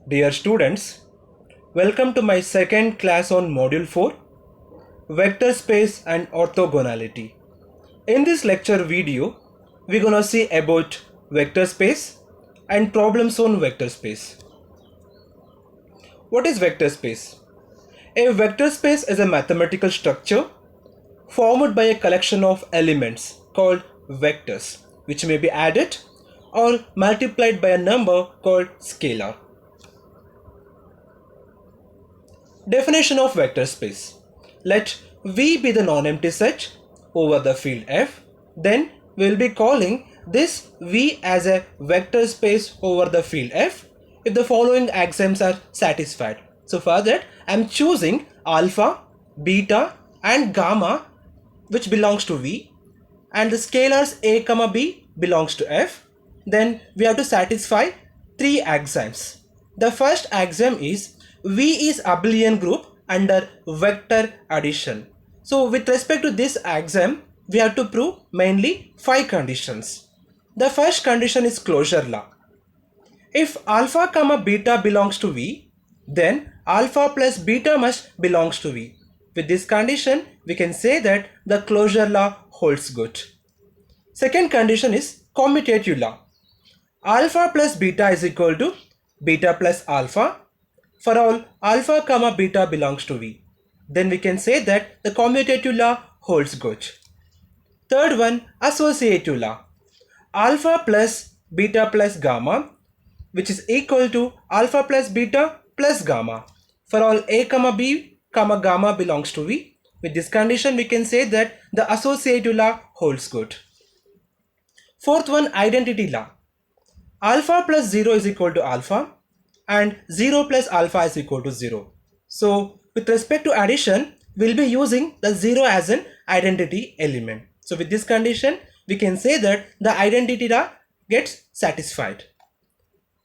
Dear students, welcome to my second class on Module 4, Vector Space and Orthogonality. In this lecture video, we're gonna see about vector space and problems on vector space. What is vector space? A vector space is a mathematical structure formed by a collection of elements called vectors, which may be added or multiplied by a number called scalar. Definition of vector space. Let V be the non-empty set over the field F. Then we will be calling this V as a vector space over the field F if the following axioms are satisfied. So for that I am choosing alpha, beta and gamma which belongs to V, and the scalars A comma B belongs to F. Then we have to satisfy three axioms. The first axiom is V is abelian group under vector addition. So with respect to this axiom, we have to prove mainly 5 conditions. The first condition is closure law. If alpha comma beta belongs to V, then alpha plus beta must belongs to V. With this condition, we can say that the closure law holds good. Second condition is commutative law. Alpha plus beta is equal to beta plus alpha for all alpha comma beta belongs to V. Then we can say that the commutative law holds good. Third one, associative law. Alpha plus beta plus gamma, which is equal to alpha plus beta plus gamma for all A comma B comma gamma belongs to V. With this condition we can say that the associative law holds good. Fourth one, identity law. Alpha plus 0 is equal to alpha and 0 plus alpha is equal to 0. So with respect to addition, we'll be using the 0 as an identity element. So with this condition, we can say that the identity law gets satisfied.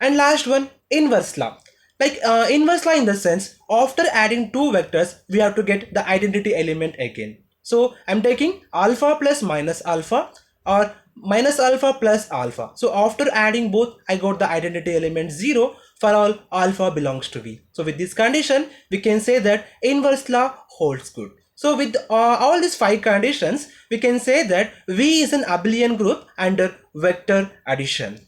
And last one, inverse law. Like inverse law in the sense, after adding two vectors, we have to get the identity element again. So I'm taking alpha plus minus alpha or minus alpha plus alpha. So after adding both, I got the identity element 0 for all alpha belongs to V. So with this condition, we can say that inverse law holds good. So with all these 5 conditions, we can say that V is an abelian group under vector addition.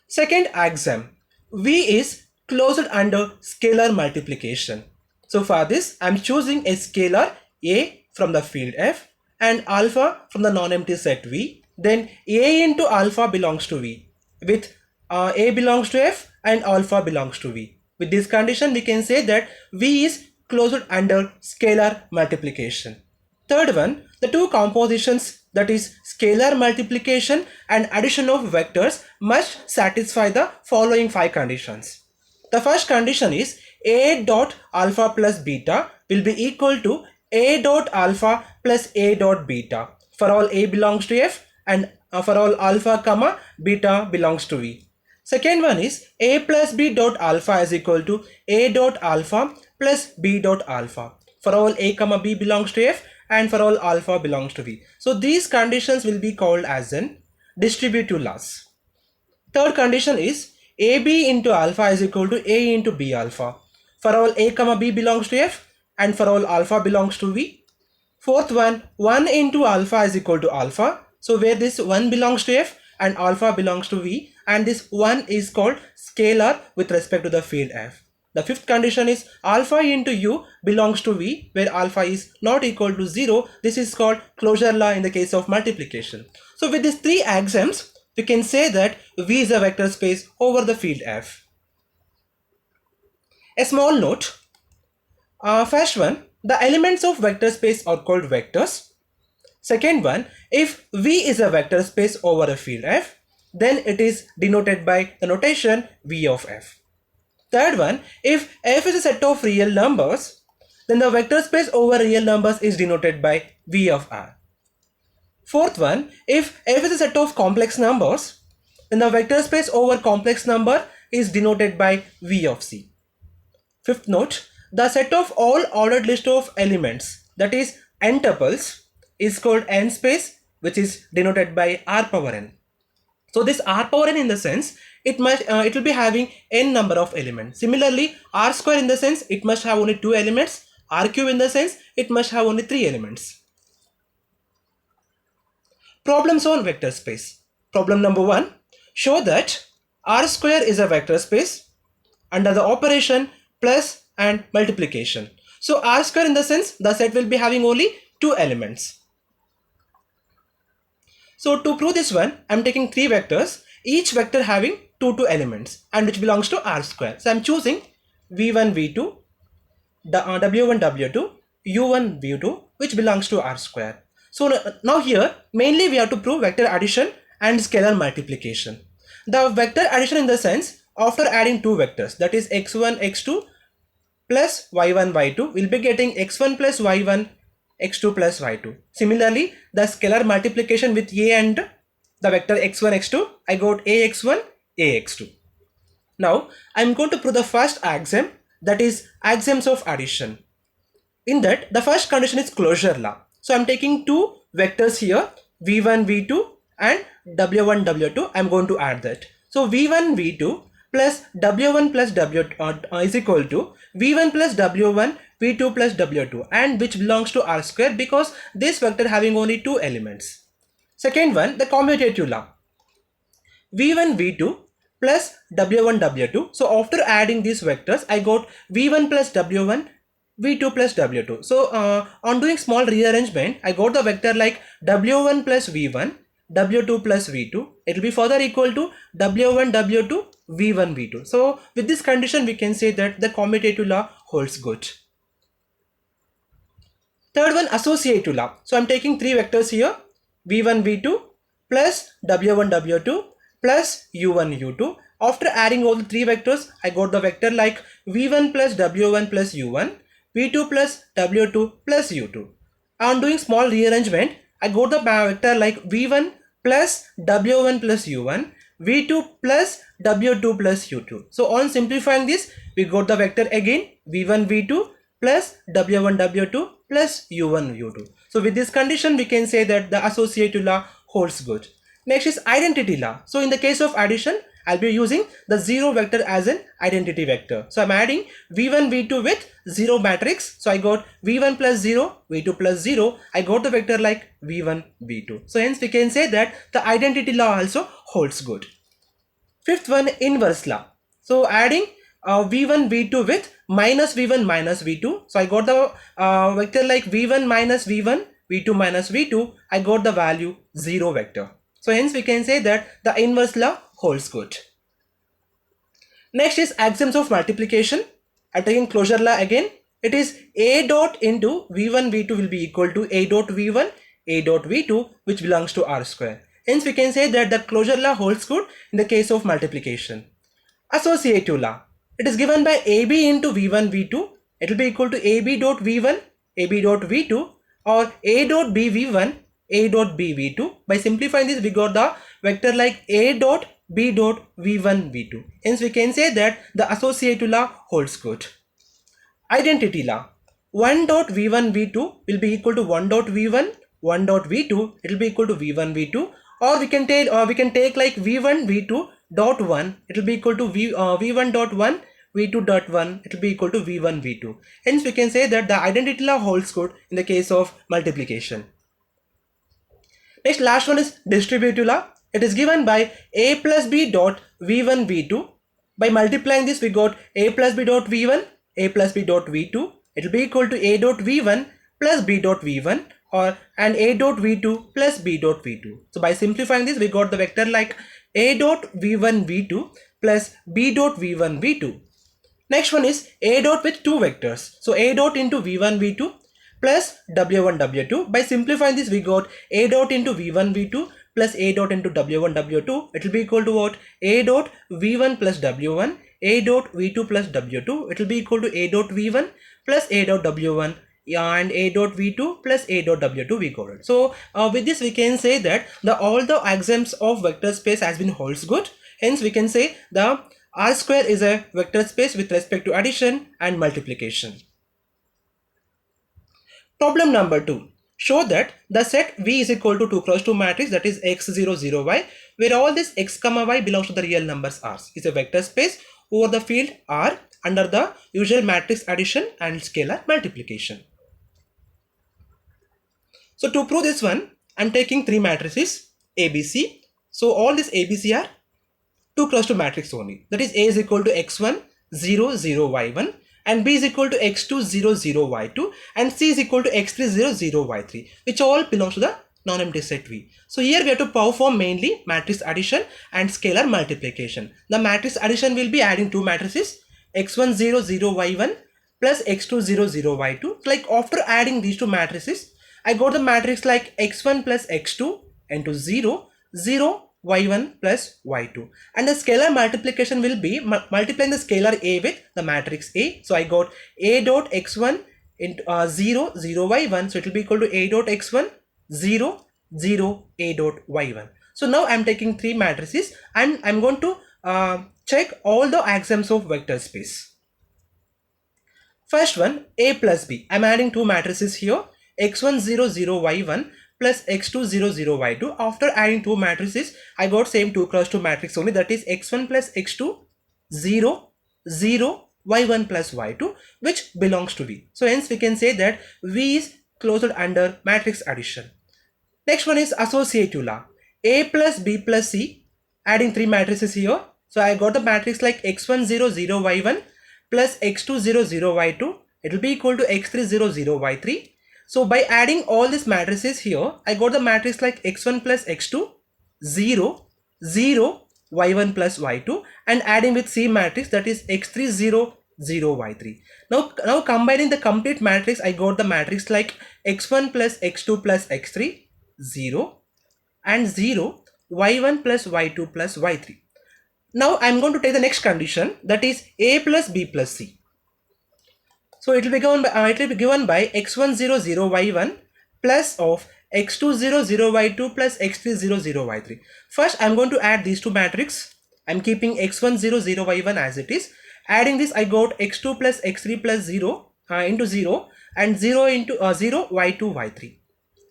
Second axiom, V is closed under scalar multiplication. So for this, I am choosing a scalar A from the field F and alpha from the non-empty set V. Then A into alpha belongs to V with A belongs to F and alpha belongs to V. With this condition, we can say that V is closed under scalar multiplication. Third one, the two compositions, that is scalar multiplication and addition of vectors, must satisfy the following 5 conditions. The first condition is A dot alpha plus beta will be equal to A dot alpha plus A dot beta for all A belongs to F and for all alpha comma beta belongs to V. Second one is A plus B dot alpha is equal to A dot alpha plus B dot alpha for all A comma B belongs to F and for all alpha belongs to V. So these conditions will be called as an distributive laws. Third condition is AB into alpha is equal to A into B alpha for all A comma B belongs to F and for all alpha belongs to V. Fourth one, 1 into alpha is equal to alpha. So where this 1 belongs to F and alpha belongs to V, and this 1 is called scalar with respect to the field F. The fifth condition is alpha into U belongs to V where alpha is not equal to 0. This is called closure law in the case of multiplication. So with these 3 axioms, we can say that V is a vector space over the field F. A small note. First one, the elements of vector space are called vectors. Second one, if V is a vector space over a field F, then it is denoted by the notation V of F. Third one, if F is a set of real numbers, then the vector space over real numbers is denoted by V of R. Fourth one, if F is a set of complex numbers, then the vector space over complex number is denoted by V of C. Fifth note, the set of all ordered list of elements, that is n tuples, is called n space, which is denoted by R power n. So this R power n in the sense it will be having n number of elements. Similarly, R square in the sense it must have only 2 elements, R cube in the sense it must have only 3 elements. Problems on vector space. Problem number 1. Show that R square is a vector space under the operation plus and multiplication. So R square in the sense the set will be having only 2 elements. So to prove this one, I am taking 3 vectors, each vector having 2 elements and which belongs to R square. So I am choosing V1, V2, W1, W2, U1, V2 which belongs to R square. So now here mainly we have to prove vector addition and scalar multiplication. The vector addition in the sense after adding 2 vectors, that is x1, x2 plus y1, y2, we'll be getting x1 plus y1, x2 plus y2. Similarly, the scalar multiplication with a and the vector x1, x2, I got ax1, ax2. Now, I'm going to prove the first axiom, that is axioms of addition. In that, the first condition is closure law. So, I'm taking 2 vectors here, v1, v2 and w1, w2. I'm going to add that. So, v1, v2 plus w1 plus w is equal to v1 plus w1 v2 plus w2 and which belongs to R square because this vector having only 2 elements. Second one, the commutative law, v1 v2 plus w1 w2. So after adding these vectors I got v1 plus w1 v2 plus w2. So on doing small rearrangement I got the vector like w1 plus v1 w2 plus v2. It will be further equal to w1 w2 v1 v2. So with this condition we can say that the commutative law holds good. Third one, associative law. So I'm taking 3 vectors here, v1 v2 plus w1 w2 plus u1 u2. After adding all the 3 vectors I got the vector like v1 plus w1 plus u1, v2 plus w2 plus u2. On doing small rearrangement I got the vector like v1 plus w1 plus u1, v2 plus w2 plus u2. So on simplifying this we got the vector again v1 v2 plus w1 w2 plus u1 u2. So with this condition we can say that the associative law holds good. Next is identity law. So in the case of addition I'll be using the 0 vector as an identity vector. So I'm adding v1 v2 with 0 matrix. So I got v1 plus 0 v2 plus 0. I got the vector like v1 v2. So hence we can say that the identity law also holds good. Fifth one, inverse law. So adding v1 v2 with minus v1 minus v2. So I got the vector like v1 minus v1 v2 minus v2. I got the value 0 vector. So hence we can say that the inverse law holds good. Next is axioms of multiplication. I'm taking closure law again. It is a dot into v1 v2 will be equal to a dot v1 a dot v2 which belongs to R square. Hence we can say that the closure law holds good in the case of multiplication. Associative law. It is given by AB into v1 v2. It will be equal to AB dot v1 AB dot v2 or A dot b v1 A dot b v2. By simplifying this we got the vector like A dot b dot v1 v2. Hence we can say that the associative law holds good. Identity law. 1 dot v1 v2 will be equal to 1 dot v1 1 dot v2. It will be equal to v1 v2, or we can take like v1 v2 dot 1. It will be equal to v1 dot 1 v2 dot 1. It will be equal to v1 v2. Hence we can say that the identity law holds good in the case of multiplication. Next, last one is distributive law. It is given by a plus b dot v1 v2. By multiplying this we got a plus b dot v1 a plus b dot v2. It will be equal to a dot v1 plus b dot v1 and a dot v2 plus b dot v2. So by simplifying this we got the vector like a dot v1 v2 plus b dot v1 v2. Next one is a dot with 2 vectors. So a dot into v1 v2 plus w1 w2. By simplifying this we got a dot into v1 v2 plus a dot into w1 w2. It will be equal to what? A dot v1 plus w1 a dot v2 plus w2. It will be equal to a dot v1 plus a dot w1 and a dot v2 plus a dot w2 we got it. So with this we can say that all the axioms of vector space has been holds good. Hence we can say the R square is a vector space with respect to addition and multiplication. Problem number 2. Show that the set V is equal to 2 cross 2 matrix, that is x0 0y, where all this x comma y belongs to the real numbers R. Is a vector space over the field R under the usual matrix addition and scalar multiplication. So to prove this one, I am taking three matrices ABC. So all these ABC are 2 cross 2 matrix only. That is, A is equal to x1 0 0 y1 and B is equal to x2 0 0 y2 and C is equal to x3 0 0 y3, which all belongs to the non-empty set V. So here we have to perform mainly matrix addition and scalar multiplication. The matrix addition will be adding two matrices x1 0 0 y1 plus x2 0 0 y2. Like after adding these two matrices, I got the matrix like x1 plus x2 into 0 0 y1 plus y2, and the scalar multiplication will be multiplying the scalar A with the matrix A. So I got A dot x1 into 0 0 y1, so it will be equal to A dot x1 0 0 A dot y1. So now I am taking three matrices and I am going to check all the axioms of vector space. First one, A plus B. I am adding two matrices here, x1 0 0 y1 plus x2 0 0 y2. After adding two matrices, I got same 2 cross 2 matrix only, that is x1 plus x2 0 0 y1 plus y2, which belongs to V. So hence we can say that V is closed under matrix addition. Next one is associative law. A plus B plus C, adding three matrices here. So I got the matrix like x1 0 0 y1 plus x2 0 0 y2. It will be equal to x3 0 0 y3. So by adding all these matrices here, I got the matrix like x1 plus x2 0 0 y1 plus y2 and adding with C matrix, that is x3 0 0 y3. Now combining the complete matrix, I got the matrix like x1 plus x2 plus x3 0 and 0 y1 plus y2 plus y3. Now I am going to take the next condition, that is A plus B plus C. So it will be given by x1 0 0 y1 plus of x2 0 0 y2 plus x3 0 0 y3. First I am going to add these two matrices. I am keeping x1 0 0 y1 as it is. Adding this, I got x2 plus x3 plus 0 into 0 and 0 into 0 y2 y3.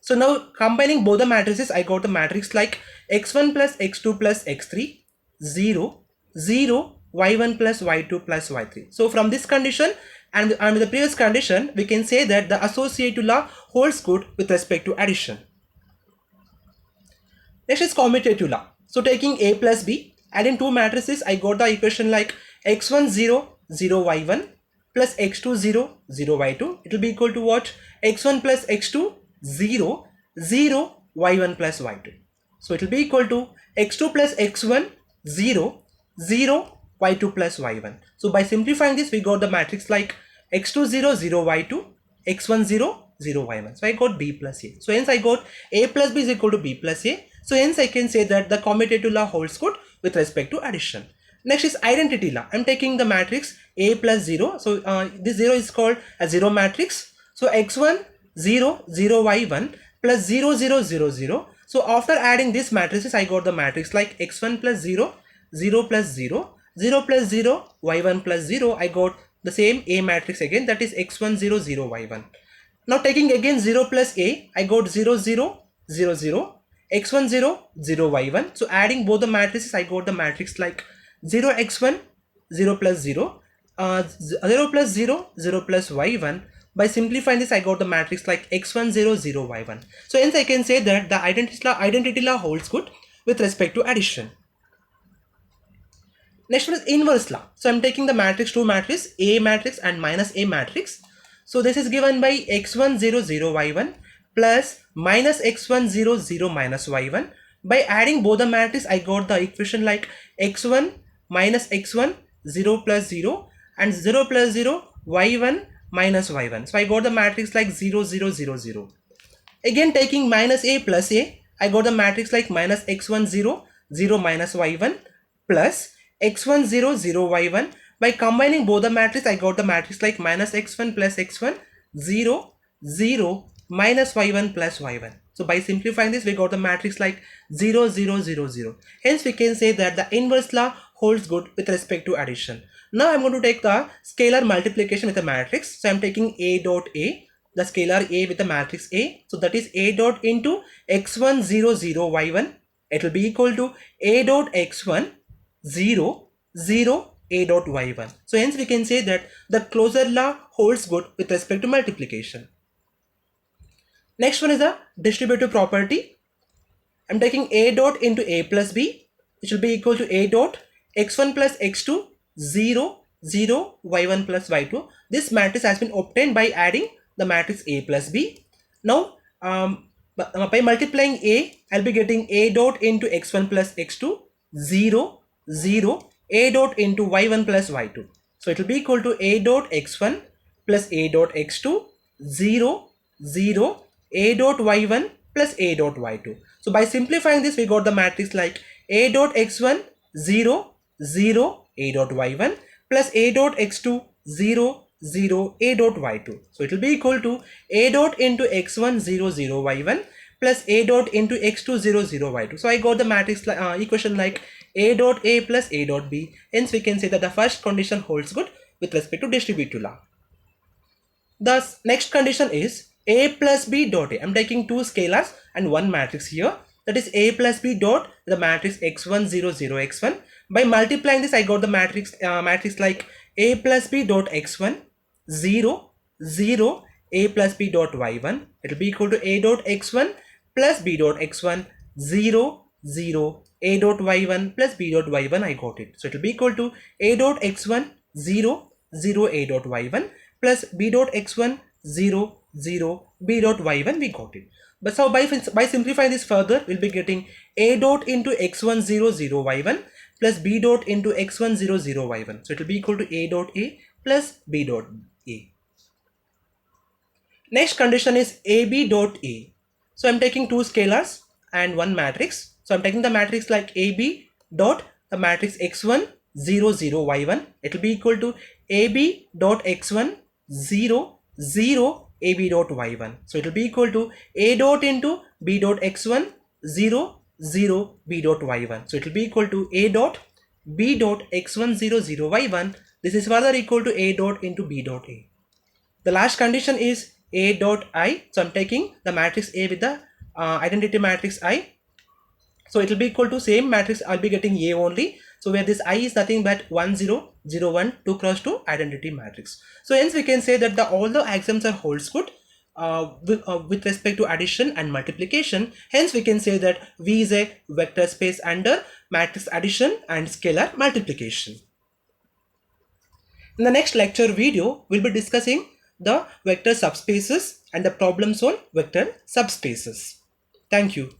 So now combining both the matrices, I got the matrix like x1 plus x2 plus x3 0 0 y1 plus y2 plus y3. So from this condition and the previous condition, we can say that the associative law holds good with respect to addition. Next is commutative law. So taking A plus B, adding two matrices, I got the equation like x1 0 0 y1 plus x2 0 0 y2. It will be equal to what? x1 plus x2 0 0 y1 plus y2. So it will be equal to x2 plus x1 0 0 y2 plus y1. So by simplifying this, we got the matrix like x2 0 0 y2 x1 0 0 y1. So I got B plus A. So hence I got A plus B is equal to B plus A. So hence I can say that the commutative law holds good with respect to addition. Next is identity law. I am taking the matrix A plus 0. So this 0 is called a 0 matrix. So x1 0 0 y1 plus 0 0 0 0. So after adding these matrices, I got the matrix like x1 plus 0 0 plus 0 0 plus 0 y1 plus 0. I got the same A matrix again, that is x1 0 0 y1. Now taking again 0 plus A, I got 0 0 0 0 x1 0 0 y1. So adding both the matrices, I got the matrix like 0 x1 0 plus 0 0 plus 0 0 plus y1. By simplifying this, I got the matrix like x1 0 0 y1. So hence I can say that the identity law holds good with respect to addition. Next one is inverse law. So I'm taking the matrix, two matrices, A matrix and minus A matrix. So this is given by x1 0 0 y1 plus minus x1 0 0 minus y1. By adding both the matrices, I got the equation like x1 minus x1 0 plus 0 and 0 plus 0 y1 minus y1. So I got the matrix like 0 0 0 0. Again taking minus A plus A, I got the matrix like minus x1 0 0 minus y1 plus x1 0 0 y1. By combining both the matrices, I got the matrix like minus x1 plus x1 0 0 minus y1 plus y1. So by simplifying this, we got the matrix like 0 0 0 0. Hence we can say that the inverse law holds good with respect to addition. Now I'm going to take the scalar multiplication with a matrix. So I'm taking A dot A, the scalar A with the matrix A. So that is A dot into x1 0 0 y1 it will be equal to a dot x1 0 0 a dot y1. So hence we can say that the closure law holds good with respect to multiplication. Next one is the distributive property. I'm taking a dot into a plus b, which will be equal to a dot x1 plus x2 0 0 y1 plus y2. This matrix has been obtained by adding the matrix a plus b. Now by multiplying a, I'll be getting a dot into x1 plus x2 0 0 a dot into y1 plus y2. So it will be equal to a dot x1 plus a dot x2 0 0 a dot y1 plus a dot y2. So by simplifying this, we got the matrix like a dot x1 0 0 a dot y1 plus a dot x2 0 0 a dot y2. So it will be equal to a dot into x1 0 0 y1 plus a dot into x2 0 0 y2. So I got the matrix equation like a dot a plus a dot b. Hence we can say that the first condition holds good with respect to distributive law. Thus next condition is a plus b dot a. I'm taking two scalars and one matrix here, that is a plus b dot the matrix x1 0 0 x1. By multiplying this, I got the matrix like a plus b dot x1 0 0 a plus b dot y1. It will be equal to a dot x1 plus b dot x1 0 0 a dot y1 plus b dot y1. I got it. So it will be equal to a dot x1 0 0 a dot y1 plus b dot x1 0 0 b dot y1. We got it. But so by simplifying this further, we'll be getting a dot into x1 0 0 y1 plus b dot into x1 0 0 y1. So it will be equal to a dot a plus b dot a. Next condition is ab dot a. So I'm taking two scalars and one matrix. So I'm taking the matrix like ab dot the matrix x1 0 0 y1. It will be equal to ab dot x1 0 0 ab dot y1. So it will be equal to a dot into b dot x1 0 0 b dot y1. So it will be equal to a dot b dot x1 0 0 y1. This is further equal to a dot into b dot a. The last condition is a dot I. So I'm taking the matrix A with the identity matrix I. So it will be equal to same matrix. I'll be getting A only. So where this I is nothing but 1 0 0 1 2 cross 2 identity matrix. So hence we can say that all the axioms are holds good with respect to addition and multiplication. Hence we can say that V is a vector space under matrix addition and scalar multiplication. In the next lecture video, we'll be discussing the vector subspaces and the problems on vector subspaces. Thank you.